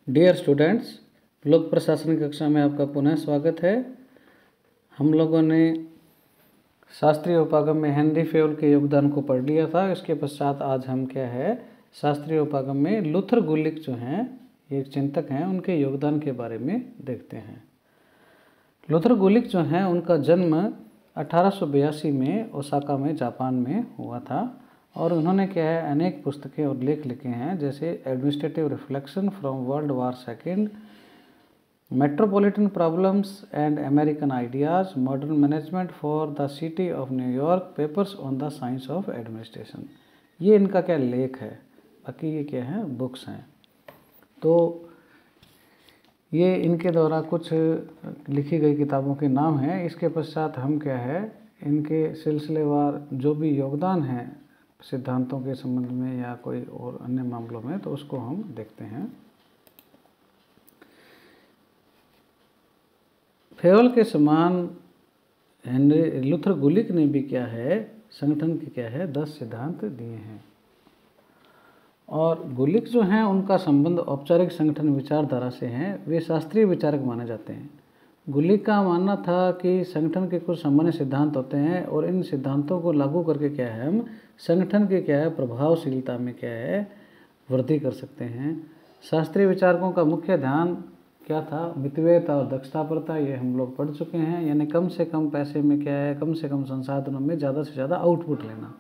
Dear students, लोक प्रशासन कक्षा में आपका पुनः स्वागत है। हम लोगों ने शास्त्रीय उपागम में हेनरी फेयोल के योगदान को पढ़ लिया था। इसके पश्चात आज हम शास्त्रीय उपागम में लूथर गुलिक जो हैं, ये एक चिंतक हैं, उनके योगदान के बारे में देखते हैं। लूथर गुलिक जो हैं, उनका जन्म 1882 में ओसाका में जापान में हुआ था और उन्होंने अनेक पुस्तकें और लेख लिखे हैं, जैसे administrative reflection from world war second, metropolitan problems and American ideas, modern management for the city of New York, papers on the science of administration. ये इनका लेख है, बाकी ये बुक्स हैं। तो ये इनके द्वारा कुछ लिखी गई किताबों के नाम हैं। इसके पश्चात हम इनके सिलसिलेवार जो भी योगदान है सिद्धांतों के संबंध में या कोई और अन्य मामलों में, तो उसको हम देखते हैं। फेयोल के समान हेनरी लूथर गुलिक ने भी संगठन के 10 सिद्धांत दिए हैं। और गुलिक जो हैं, उनका संबंध औपचारिक संगठन विचारधारा से है। वे शास्त्रीय विचारक माने जाते हैं। गुलिक का मानना था कि संगठन के कुछ सामान्य सिद्धांत होते हैं और इन सिद्धांतों को लागू करके हम संगठन के प्रभावशीलता में वृद्धि कर सकते हैं। शास्त्रीय विचारकों का मुख्य ध्यान क्या था? मितव्ययता और दक्षता पर था। ये हम लोग पढ़ चुके हैं। यानी कम से कम पैसे में कम से कम संसाधनों में ज़्यादा से ज़्यादा आउटपुट लेना।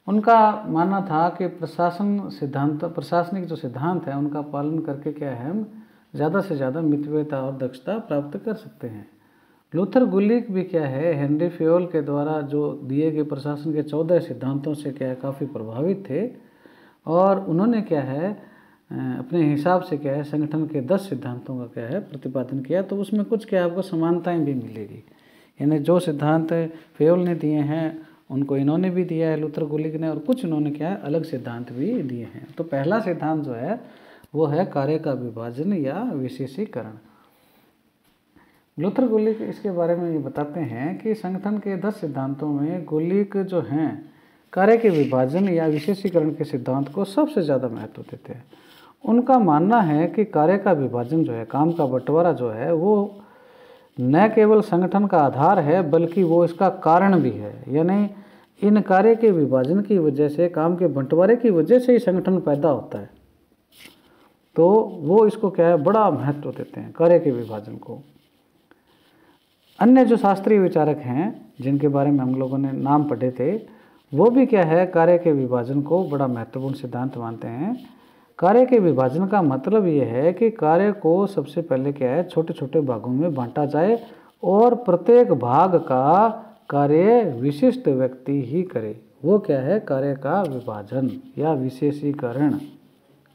उनका मानना था कि प्रशासनिक जो सिद्धांत हैं, उनका पालन करके हम ज़्यादा से ज़्यादा मितव्ययता और दक्षता प्राप्त कर सकते हैं। लूथर गुलिक भी हेनरी फेयोल के द्वारा जो दिए गए प्रशासन के 14 सिद्धांतों से काफ़ी प्रभावित थे और उन्होंने अपने हिसाब से संगठन के 10 सिद्धांतों का प्रतिपादन किया। तो उसमें कुछ आपको समानताएं भी मिलेगी। यानी जो सिद्धांत फेयोल ने दिए हैं, उनको इन्होंने भी दिया है लूथर गुलिक ने, और कुछ इन्होंने अलग सिद्धांत भी दिए हैं। तो पहला सिद्धांत जो है वो है कार्य का विभाजन या विशेषीकरण। लूथर गुलिक इसके बारे में ये बताते हैं कि संगठन के 10 सिद्धांतों में गुलिक जो हैं कार्य के विभाजन या विशेषीकरण के सिद्धांत को सबसे ज़्यादा महत्व देते हैं। उनका मानना है कि कार्य का विभाजन जो है, काम का बंटवारा जो है, वो न केवल संगठन का आधार है बल्कि वो इसका कारण भी है। यानी इन कार्य के विभाजन की वजह से, काम के बंटवारे की वजह से ही संगठन पैदा होता है। तो वो इसको बड़ा महत्व देते हैं कार्य के विभाजन को। अन्य जो शास्त्रीय विचारक हैं जिनके बारे में हम लोगों ने नाम पढ़े थे, वो भी कार्य के विभाजन को बड़ा महत्वपूर्ण सिद्धांत मानते हैं। कार्य के विभाजन का मतलब ये है कि कार्य को सबसे पहले छोटे छोटे भागों में बांटा जाए और प्रत्येक भाग का कार्य विशिष्ट व्यक्ति ही करे। वो कार्य का विभाजन या विशेषीकरण।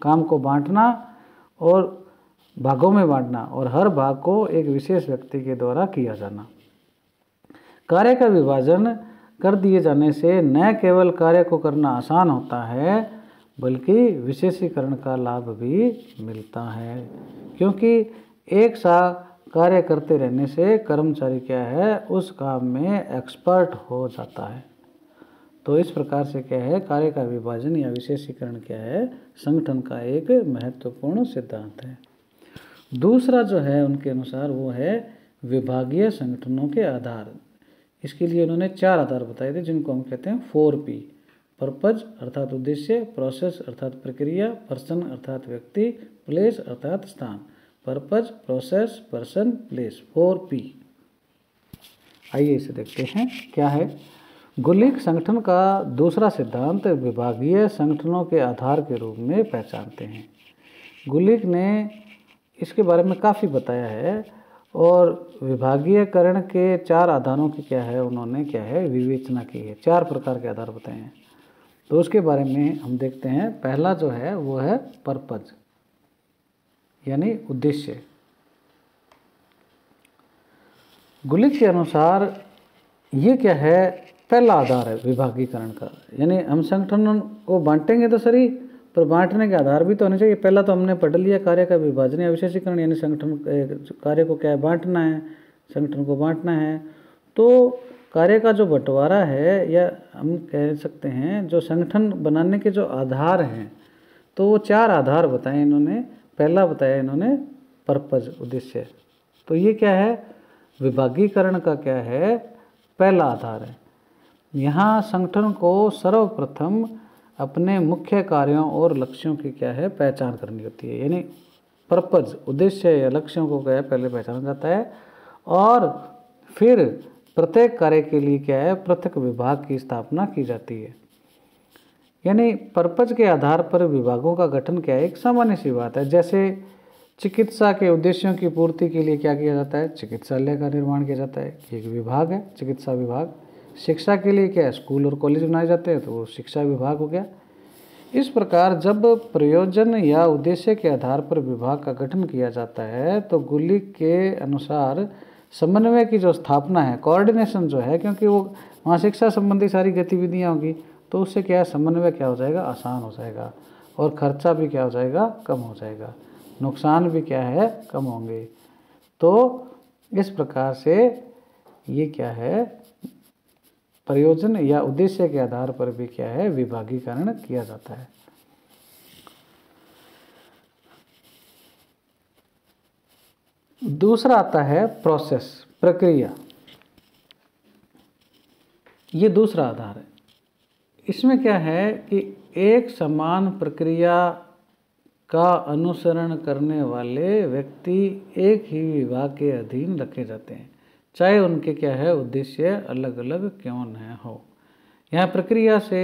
काम को बांटना और भागों में बांटना और हर भाग को एक विशेष व्यक्ति के द्वारा किया जाना। कार्य का विभाजन कर दिए जाने से न केवल कार्य को करना आसान होता है बल्कि विशेषीकरण का लाभ भी मिलता है, क्योंकि एक साथ कार्य करते रहने से कर्मचारी उस काम में एक्सपर्ट हो जाता है। तो इस प्रकार से कार्य का विभाजन या विशेषीकरण संगठन का एक महत्वपूर्ण सिद्धांत है। दूसरा जो है उनके अनुसार वो है विभागीय संगठनों के आधार। इसके लिए उन्होंने 4 आधार बताए थे, जिनको हम कहते हैं 4P। पर्पज अर्थात उद्देश्य, प्रोसेस अर्थात प्रक्रिया, पर्सन अर्थात व्यक्ति, प्लेस अर्थात स्थान। Purpose, process, person, place, 4P। आइए इसे देखते हैं क्या है। गुलिक संगठन का दूसरा सिद्धांत विभागीय संगठनों के आधार के रूप में पहचानते हैं। गुलिक ने इसके बारे में काफ़ी बताया है और विभागीयकरण के 4 आधारों की उन्होंने विवेचना की है। 4 प्रकार के आधार बताए हैं। तो उसके बारे में हम देखते हैं। पहला जो है वो है पर्पज, यानी उद्देश्य। गुलिक के अनुसार ये पहला आधार है विभागीकरण का। यानी हम संगठन को बांटेंगे तो सही, पर बांटने के आधार भी तो होने चाहिए। पहला तो हमने पढ़ लिया कार्य का विभाजन या विशेषीकरण, यानी संगठन कार्य को बांटना है, संगठन को बांटना है। तो कार्य का जो बंटवारा है, या हम कह सकते हैं जो संगठन बनाने के जो आधार हैं, तो वो 4 आधार बताए इन्होंने। पहला बताया इन्होंने पर्पज, उद्देश्य। तो ये क्या है, विभागीकरण का क्या है, पहला आधार है। यहाँ संगठन को सर्वप्रथम अपने मुख्य कार्यों और लक्ष्यों की क्या है, पहचान करनी होती है। यानी पर्पज, उद्देश्य या लक्ष्यों को क्या है, पहले पहचाना जाता है और फिर प्रत्येक कार्य के लिए क्या है, पृथक विभाग की स्थापना की जाती है। यानी पर्पज के आधार पर विभागों का गठन क्या है, एक सामान्य सी बात है। जैसे चिकित्सा के उद्देश्यों की पूर्ति के लिए क्या किया जाता है, चिकित्सालय का निर्माण किया जाता है, एक विभाग है चिकित्सा विभाग। शिक्षा के लिए क्या है, स्कूल और कॉलेज बनाए जाते हैं, तो वो शिक्षा विभाग हो गया। इस प्रकार जब प्रयोजन या उद्देश्य के आधार पर विभाग का गठन किया जाता है तो गुलिक के अनुसार समन्वय की जो स्थापना है, कोऑर्डिनेशन जो है, क्योंकि वो वहाँ शिक्षा संबंधी सारी गतिविधियाँ होगी, तो उससे क्या है, समन्वय क्या हो जाएगा, आसान हो जाएगा और खर्चा भी क्या हो जाएगा, कम हो जाएगा, नुकसान भी क्या है, कम होंगे। तो इस प्रकार से ये क्या है, प्रयोजन या उद्देश्य के आधार पर भी क्या है, विभागीकरण किया जाता है। दूसरा आता है प्रोसेस, प्रक्रिया। ये दूसरा आधार है। इसमें क्या है कि एक समान प्रक्रिया का अनुसरण करने वाले व्यक्ति एक ही विभाग के अधीन रखे जाते हैं, चाहे उनके क्या है, उद्देश्य अलग अलग क्यों न हो। यहाँ प्रक्रिया से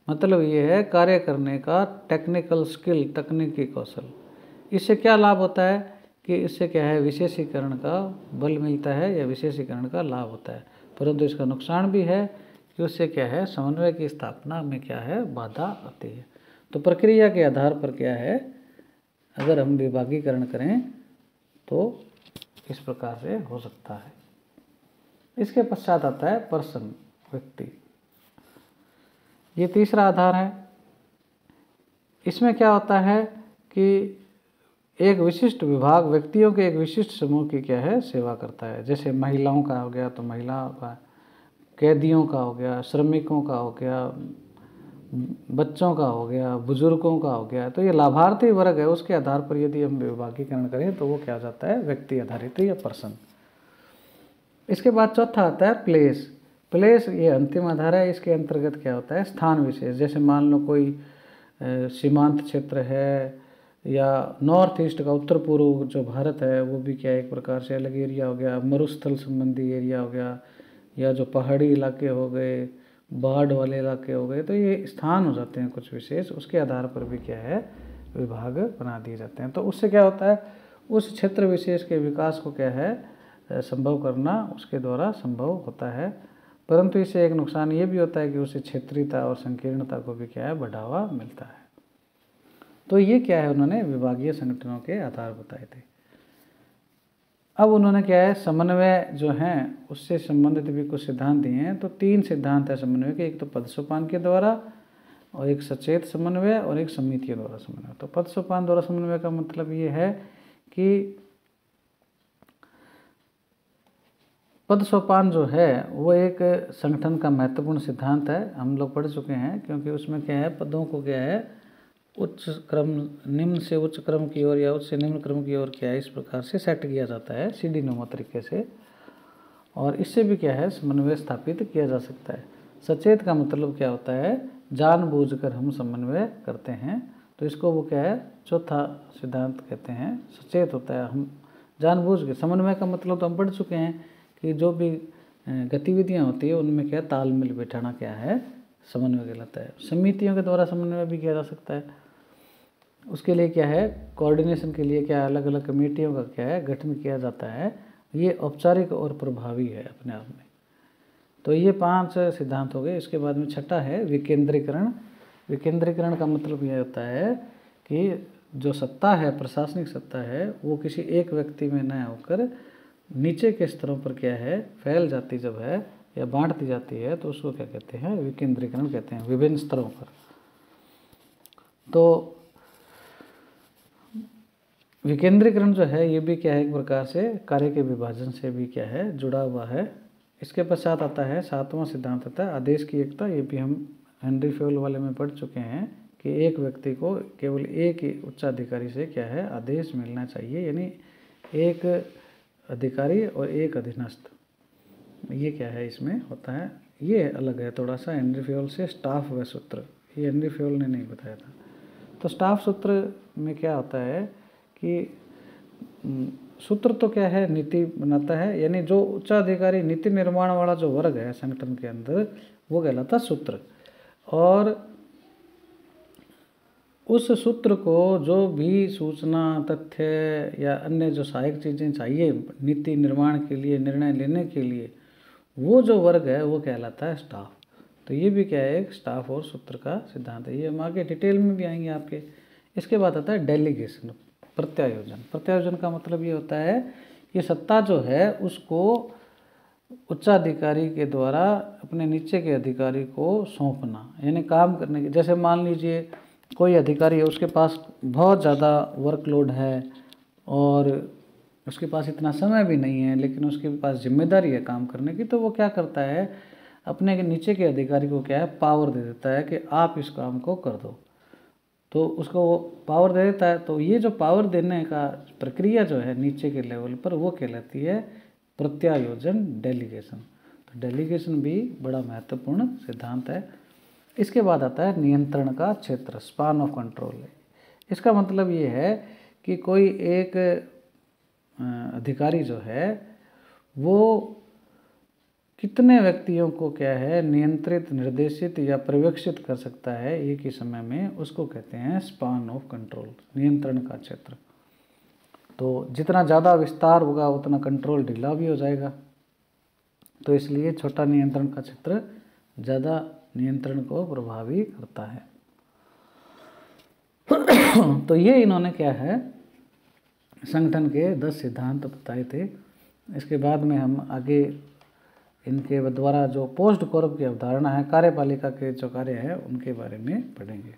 मतलब ये है कार्य करने का टेक्निकल स्किल, तकनीकी कौशल। इससे क्या लाभ होता है कि इससे क्या है, विशेषीकरण का बल मिलता है या विशेषीकरण का लाभ होता है, परंतु इसका नुकसान भी है कि उससे क्या है, समन्वय की स्थापना में क्या है, बाधा आती है। तो प्रक्रिया के आधार पर क्या है, अगर हम विभागीकरण करें तो इस प्रकार से हो सकता है। इसके पश्चात आता है पर्सन, व्यक्ति। ये तीसरा आधार है। इसमें क्या होता है कि एक विशिष्ट विभाग व्यक्तियों के एक विशिष्ट समूह की क्या है, सेवा करता है। जैसे महिलाओं का हो गया तो महिलाओं का, कैदियों का हो गया, श्रमिकों का हो गया, बच्चों का हो गया, बुजुर्गों का हो गया। तो ये लाभार्थी वर्ग है, उसके आधार पर यदि हम विभागीकरण करें तो वो क्या हो जाता है, व्यक्ति आधारित या पर्सन। इसके बाद चौथा आता है प्लेस। प्लेस ये अंतिम आधार है। इसके अंतर्गत क्या होता है, स्थान विशेष। जैसे मान लो कोई सीमांत क्षेत्र है या नॉर्थ ईस्ट का, उत्तर पूर्व जो भारत है वो भी क्या एक प्रकार से अलग एरिया हो गया, मरुस्थल संबंधी एरिया हो गया, या जो पहाड़ी इलाके हो गए, बाढ़ वाले इलाके हो गए। तो ये स्थान हो जाते हैं कुछ विशेष, उसके आधार पर भी क्या है, विभाग बना दिए जाते हैं। तो उससे क्या होता है, उस क्षेत्र विशेष के विकास को क्या है, संभव करना उसके द्वारा संभव होता है। परंतु इससे एक नुकसान ये भी होता है कि उसे क्षेत्रीयता और संकीर्णता को भी क्या है, बढ़ावा मिलता है। तो ये क्या है, उन्होंने विभागीय संगठनों के आधार बताए थे। अब उन्होंने क्या है, समन्वय जो हैं उससे संबंधित भी कुछ सिद्धांत दिए हैं। तो 3 सिद्धांत है समन्वय के, एक तो पद सोपान के द्वारा, और एक सचेत समन्वय, और एक समितियों द्वारा समन्वय। तो पद सोपान द्वारा समन्वय का मतलब ये है कि पद सोपान जो है वो एक संगठन का महत्वपूर्ण सिद्धांत है, हम लोग पढ़ चुके हैं। क्योंकि उसमें क्या है, पदों को क्या है, उच्च क्रम, निम्न से उच्च क्रम की ओर या उच्च से निम्न क्रम की ओर क्या है, इस प्रकार से सेट किया जाता है सीढ़ी नुमा तरीके से, और इससे भी क्या है, समन्वय स्थापित किया जा सकता है। सचेत का मतलब क्या होता है, जानबूझकर हम समन्वय करते हैं। तो इसको वो क्या है, चौथा सिद्धांत कहते हैं, सचेत होता है, हम जानबूझ के। समन्वय का मतलब तो हम पढ़ चुके हैं कि जो भी गतिविधियाँ होती है उनमें क्या तालमेल बैठाना क्या है, समन्वय कहलाता है। समितियों के द्वारा समन्वय भी किया जा सकता है। उसके लिए क्या है, कोऑर्डिनेशन के लिए क्या अलग अलग कमेटियों का क्या है, गठन किया जाता है। ये औपचारिक और प्रभावी है अपने आप में। तो ये 5 सिद्धांत हो गए। इसके बाद में छठा है विकेंद्रीकरण। विकेंद्रीकरण का मतलब यह होता है कि जो सत्ता है, प्रशासनिक सत्ता है, वो किसी एक व्यक्ति में न होकर नीचे के स्तरों पर क्या है, फैल जाती जब है या बांट दी जाती है, तो उसको क्या कहते हैं, विकेंद्रीकरण कहते हैं, विभिन्न स्तरों पर। तो विकेंद्रीकरण जो है ये भी क्या है, एक प्रकार से कार्य के विभाजन से भी क्या है, जुड़ा हुआ है। इसके पश्चात आता है 7वां सिद्धांत आता है आदेश की एकता। ये भी हम हेनरी फेवल वाले में पढ़ चुके हैं कि एक व्यक्ति को केवल एक ही उच्चाधिकारी से क्या है आदेश मिलना चाहिए, यानी एक अधिकारी और एक अधीनस्थ, ये क्या है इसमें होता है। ये अलग है थोड़ा सा हेनरी फ्योल से स्टाफ व सूत्र, ये हेनरी फ्योल ने नहीं बताया था। तो स्टाफ सूत्र में क्या होता है कि सूत्र तो क्या है नीति बनाता है, यानी जो उच्चाधिकारी नीति निर्माण वाला जो वर्ग है संगठन के अंदर वो कहलाता सूत्र। और उस सूत्र को जो भी सूचना तथ्य या अन्य जो सहायक चीज़ें चाहिए नीति निर्माण के लिए, निर्णय लेने के लिए, वो जो वर्ग है वो कहलाता है स्टाफ। तो ये भी क्या है एक स्टाफ और सूत्र का सिद्धांत है। ये हम आगे डिटेल में भी आएंगे आपके। इसके बाद आता है डेलीगेशन, प्रत्यायोजन। प्रत्यायोजन का मतलब ये होता है कि सत्ता जो है उसको उच्चाधिकारी के द्वारा अपने नीचे के अधिकारी को सौंपना, यानी काम करने की। जैसे मान लीजिए कोई अधिकारी है, उसके पास बहुत ज़्यादा वर्कलोड है और उसके पास इतना समय भी नहीं है, लेकिन उसके पास जिम्मेदारी है काम करने की, तो वो क्या करता है अपने नीचे के अधिकारी को क्या है पावर दे देता है कि आप इस काम को कर दो। तो उसको वो पावर दे देता है। तो ये जो पावर देने का प्रक्रिया जो है नीचे के लेवल पर वो कहलाती है प्रत्यायोजन, डेलीगेशन। तो डेलीगेशन भी बड़ा महत्वपूर्ण सिद्धांत है। इसके बाद आता है नियंत्रण का क्षेत्र, स्पान ऑफ कंट्रोल। इसका मतलब ये है कि कोई एक अधिकारी जो है वो कितने व्यक्तियों को क्या है नियंत्रित, निर्देशित या पर्यवेक्षित कर सकता है एक ही समय में, उसको कहते हैं स्पान ऑफ कंट्रोल, नियंत्रण का क्षेत्र। तो जितना ज़्यादा विस्तार होगा उतना कंट्रोल ढीला भी हो जाएगा। तो इसलिए छोटा नियंत्रण का क्षेत्र ज़्यादा नियंत्रण को प्रभावी करता है। तो ये इन्होंने क्या है संगठन के 10 सिद्धांत बताए थे। इसके बाद में हम आगे इनके द्वारा जो पोस्ट कोरम की अवधारणा है, कार्यपालिका के जो कार्य है उनके बारे में पढ़ेंगे।